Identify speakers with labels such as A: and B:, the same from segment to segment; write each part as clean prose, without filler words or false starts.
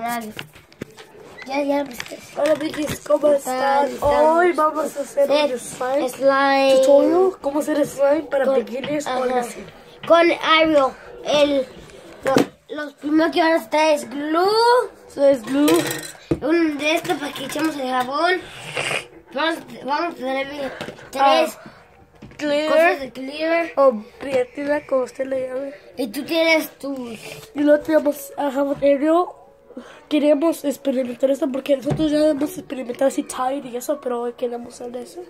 A: canal. Ya viste.
B: Hola amiguis, ¿cómo están? Hoy vamos a hacer un
A: slime
B: tutorial. ¿Cómo hacer slime para beginners o algo así?
A: Con Ariel. Los primeros que van a estar es glue.
B: Eso es glue.
A: Un de estos para que echemos el jabón. Vamos a tener tres cosas de clear.
B: O brillantina, como usted le llame.
A: Y tú tienes tus...
B: Y luego tenemos a jabón Ariel. Queríamos experimentar esto porque nosotros ya hemos experimentado así Tide y eso, pero hoy queremos hacer eso.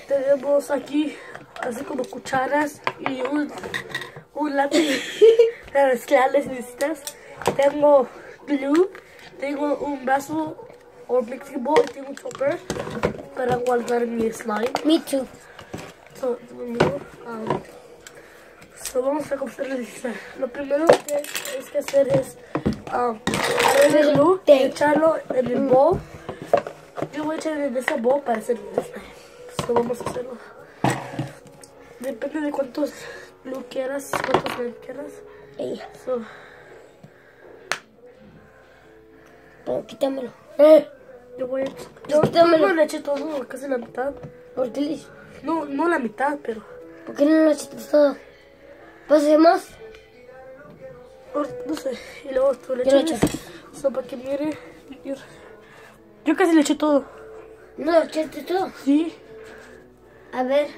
B: Tenemos aquí así como cucharas y un lápiz para mezclarles necesitas. Tengo glue, tengo un vaso o mixing bowl y tengo un chopper para guardar mi slime.
A: Me too.
B: Vamos a comenzar a realizar. Lo primero que tienes que hacer es agarrar el glue y echarlo en el bowl. Yo voy a echar en ese bowl para hacer el slime. Vamos a hacerlo. Depende de cuántos glue quieras, cuántos slime quieras.
A: Pero quítamelo.
B: Yo voy a
A: quítamelo.
B: No le eché todo, casi la mitad.
A: ¿Por qué le...
B: No la mitad, pero...
A: ¿Por qué no lo echaste todo? ¿Pues hacer más?
B: No sé. Y luego tú le
A: Yo lo
B: echas.
A: echo.
B: Para que mire. Yo casi le eché todo.
A: ¿No lo echaste todo?
B: Sí.
A: A ver.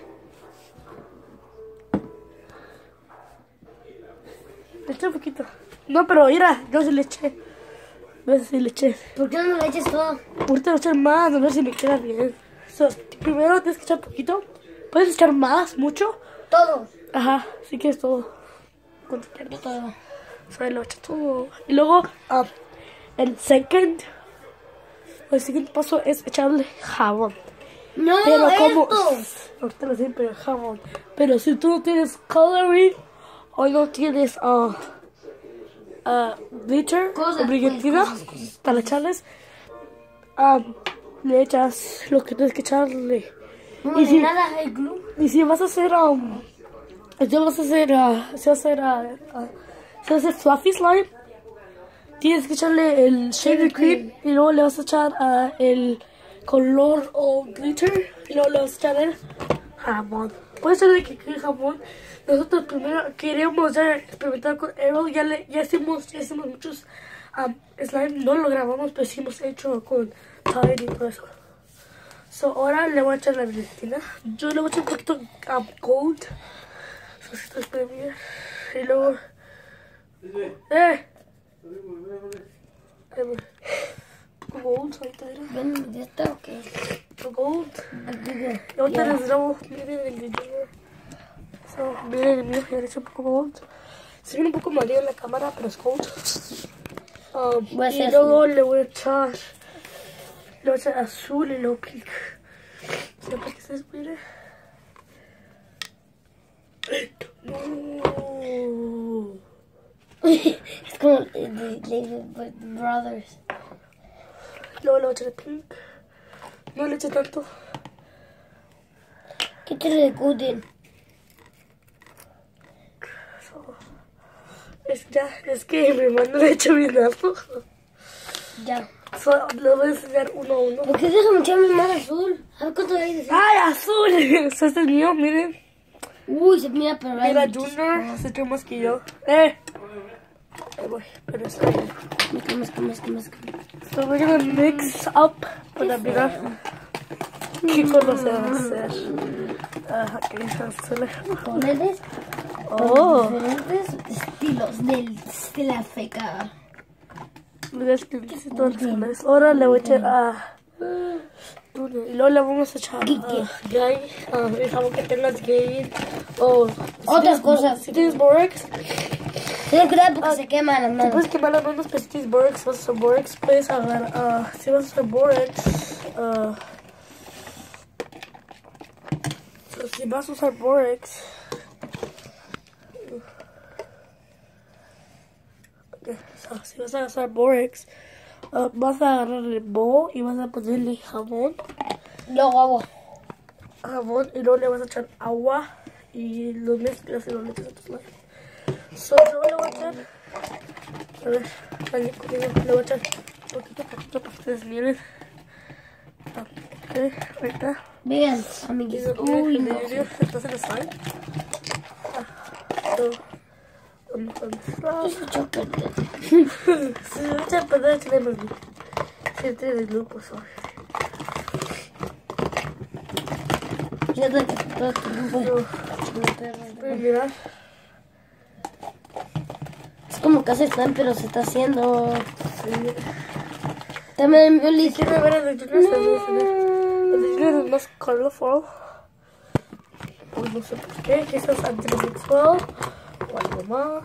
B: Le eché un poquito. No, pero mira, yo sí le eché. No sé si le eché.
A: ¿Por qué no lo echas todo?
B: Ahorita voy a echar más, a ver si me queda bien. Primero tienes que echar poquito. Puedes echar más, mucho.
A: Todo.
B: Ajá, si quieres todo. ¿Cuánto quieres?
A: Todo.
B: Lo echo todo. Y luego, el siguiente paso es echarle jabón.
A: No,
B: Pero como...
A: esto.
B: Ahorita lo sé, pero jabón. Pero si tú no tienes coloring o no tienes glitter o brillantina para echarles, le echas lo que tienes que echarle.
A: No, y si nada, el glue.
B: Y si vas a hacer fluffy slime, tienes que echarle el shaving cream y luego le vas a echar el color o glitter y luego le vas a echar el jabón. Puede ser de que quede jabón. Nosotros primero queremos ya experimentar con Ariel. Ya hicimos muchos slime. No lo grabamos, pero sí hemos hecho con Tide y todo eso. Ahora le voy a echar la brillantina. Yo le voy a echar un poquito gold. Esto es para mí. Y luego... Gold, ahorita era.
A: Ven, ¿ya está o qué?
B: Gold. Y ahorita les grabo. Miren el video. Miren el mío, ya le eché un poco gold. Se viene un poco amarillo en la cámara, pero es gold. Y luego le voy a echar... Le voy a echar azul y luego pink. Siempre que se mire. No.
A: Es como The Brothers.
B: Luego le voy a echar pink. No le eché tanto.
A: ¿Qué te recuden?
B: Es que mi hermano le ha hecho bien alto.
A: Ya.
B: Le voy a enseñar uno a uno.
A: ¿Por qué déjame echar mi mano azul? A ver cuánto hay de azul.
B: ¡Ay, azul! Este es el mío, miren.
A: Uy, se mira, pero hay
B: Mira,
A: muchos.
B: Junior se echa más que yo. Ahí voy, pero está bien. So we're gonna mix up para mirar qué color se va a hacer.
A: Colores diferentes estilos de la feca.
B: Mira, es que dice todos los colores. Ahora le voy a echar y luego le vamos a echar Gay, el jabón que tengas Gay o
A: otras cosas.
B: Si tienes Borax,
A: ten cuidado porque se queman las
B: te
A: manos.
B: puedes quemar las manos, pero si tienes Borax, vas a usar Borax, puedes agarrar, si vas a usar Borax, si vas a usar Borax, si vas a usar Borax, vas a agarrar el bowl y vas a ponerle jabón.
A: Luego agua.
B: Jabón y luego le vas a echar agua y lo mezclas y lo metes a tu slime. Yo le voy a echar A ver, dale conmigo, le voy a echar un poquito para que ustedes miren. Ok, ahorita.
A: Vean, amiguitos.
B: Uy,
A: No.
B: ¿estás en el slime? Vamos a mezclar.
A: Se echó a perder.
B: Si se echa a perder, tenemos si tiene de glue, por favor.
A: Ya te todo tu grupo.
B: Mira,
A: Es como que hace slime, pero se está haciendo. También me
B: si quieren ver el de Junior, el de Junior es más colorful. Pues no sé por qué, quizás anti-sexual o algo más.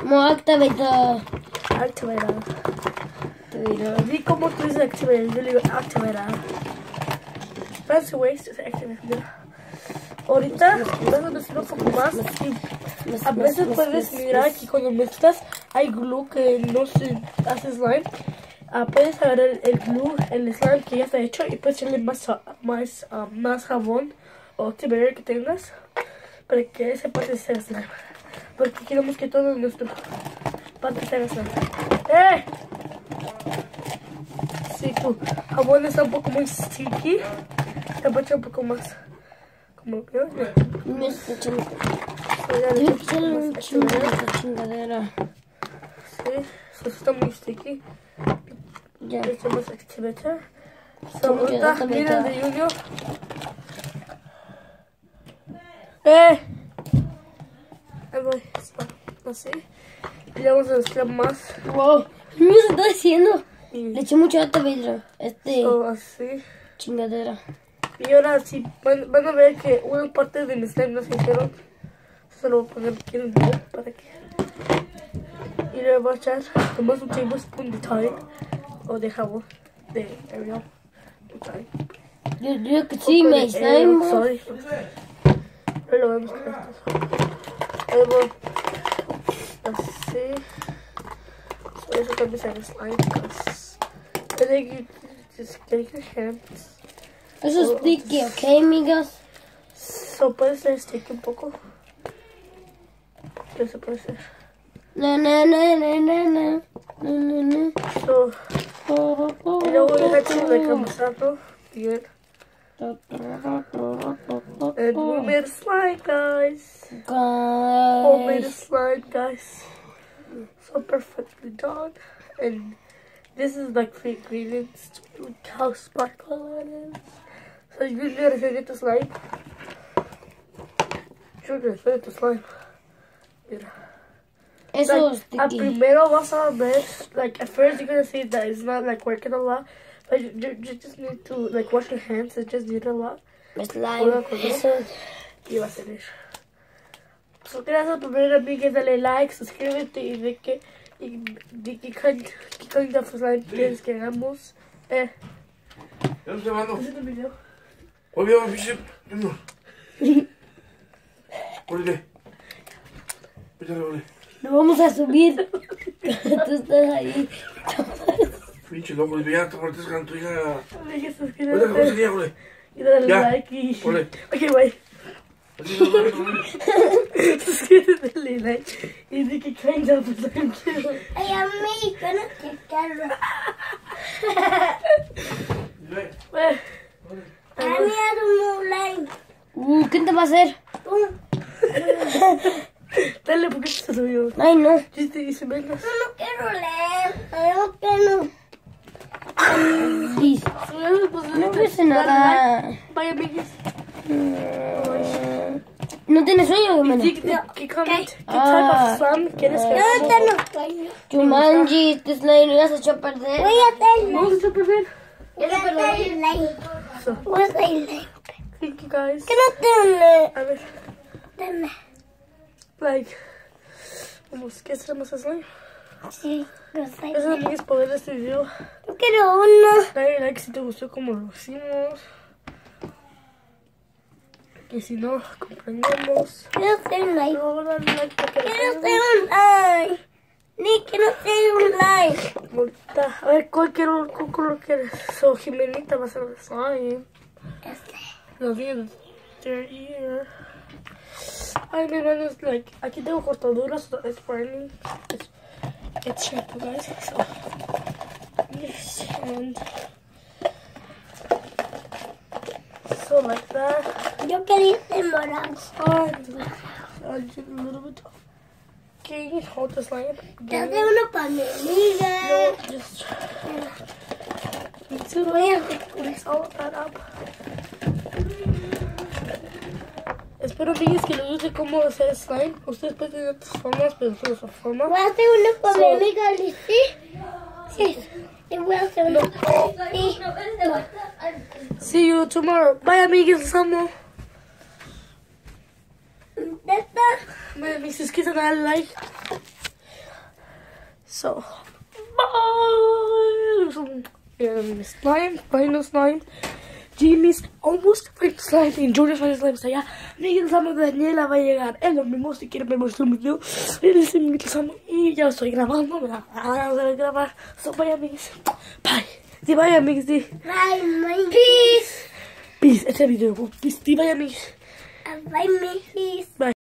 A: Como activator.
B: Activator. Vi cómo tú dices activator, yo le digo activator. Fancy ways to say activator. Mira. Ahorita vas a decir un poco más. A veces puedes mirar aquí cuando mezclas, hay glue que no se hace slime. Puedes agarrar el glue, el slime que ya está hecho y puedes echarle más jabón o activator que tengas para que ese parte sea slime. Porque queremos que todo nuestro parte sea slime. ¡Eh! Si tu jabón está un poco muy sticky, te puede echar un poco más. Como que
A: Me está echando.
B: ya
A: Yo quiero un chingo de esta chingadera.
B: sí, eso está muy sticky.
A: Ya.
B: Le echamos activator.
A: ¿Cómo quedó
B: Ahorita,
A: también
B: mira el
A: acá?
B: de Junior. ¡Eh! Ahí voy, así. Y le vamos a mezclar más.
A: Wow. ¿Qué se está haciendo?
B: Y
A: Le eché mucho activator.
B: así.
A: Chingadera.
B: Y ahora sí, van a ver que una parte de mi slime no se hicieron. Se lo voy a poner aquí en el video para que. Y le voy a echar nomás un tablespoon de Tide o de jabón de Ariel.
A: Yo que sí me slime.
B: Sorry. Ahora lo vemos con esto. Ahí voy. Así. So eso también se hace slime. I think you just get your hands.
A: Eso es sticky, ¿ok, amigos?
B: So puede ser sticky un poco. ¿Qué se puede hacer?
A: Na na na na na na na na.
B: So, y luego deja de camusarlo bien. And we made a slime, guys. Homemade
A: Guys.
B: slime, guys. So perfectly done. And this is like the ingredients to look how sparkle it is. So you gotta get the slime. You're gonna get the slime. Mira.
A: Eso es
B: Like,
A: sticky.
B: primero vas a ver, like at first you're gonna see that it's not like working a lot, but you just need to like wash your hands. It just did a lot.
A: Slime. Eso.
B: Y va a salir. So, gracias por ver, amigos. Dale like, suscríbete y de qué kind of slime quieres que hagamos.
C: Ya no estoy grabando.
B: ¿Haciendo el video?
C: Oye, Bishop. Órale. Échale, órale.
A: Lo vamos a subir. Tú estás ahí.
C: Pinche loco, ya te cortes con tu hija.
B: Amigos,
C: Ahorita que
B: suscríbete
C: sería, órale.
B: y dale
C: Ya.
B: like y...
C: Órale.
B: Ok, bye.
C: Así no, órale.
B: Suscríbete, dale like y de qué kind of slime quieres.
A: Ay, amigo, no te cargo.
C: Ve. ¿¿Quién
A: te va a hacer?
B: Dale, porque se subió.
A: Ay, no.
B: Dice, venga.
A: No quiero leer. No quiero. Dice. No dice nada.
B: Bye, amigos.
A: ¿No tienes sueño,
B: ¿Qué
A: hermano?
B: type of slime quieres que hagamos?
A: Jumanji, este slime ya se echó a perder.
B: Vamos a echar a perder.
A: Ya se perdió.
B: So, thank you guys. A ver, like, vamos, ¿qué hacemos slime? Gracias, amigos, por ver este video. Dale like si te gustó como lo hicimos. Y si no, comprendemos. No, dale like porque ahorita, a ver, ¿cuál color quieres? So, Jimenita va a ser de slime. Los días their ear. Ay, mi hermano, like, aquí tengo cortaduras, it's burning. It's shampoo, guys. So yes, and so like that.
A: Yo quería el morado.
B: I'll do a little bit. Okay, hold the slime.
A: Te hace uno para mi amiga.
B: No, just need to mix all of that up. Espero, amigues, que les guste cómo hacer slime. Ustedes pueden tener otras formas, pero esto es otra forma.
A: Voy a hacer uno para mi amiga Lizzy. Sí. Y voy a hacer uno. Sí.
B: See you tomorrow. Bye, amigues. Les amo. Bye, amigues. Quiten darle like. So, bye. Slime, final slime. Jimmy's almost final slime. Y Junior's final slime está allá. Amigues, amo. Daniela va a llegar. Es lo mismo. Si quieren ver nuestro video. Y ya estoy grabando. Me da ganas de grabar. So, bye, amigues. Bye. Di bye, amigues. Di.
A: Bye, my peace.
B: Peace. Este video. Peace. Di bye, amigues.
A: Bye, my peace.
B: Bye.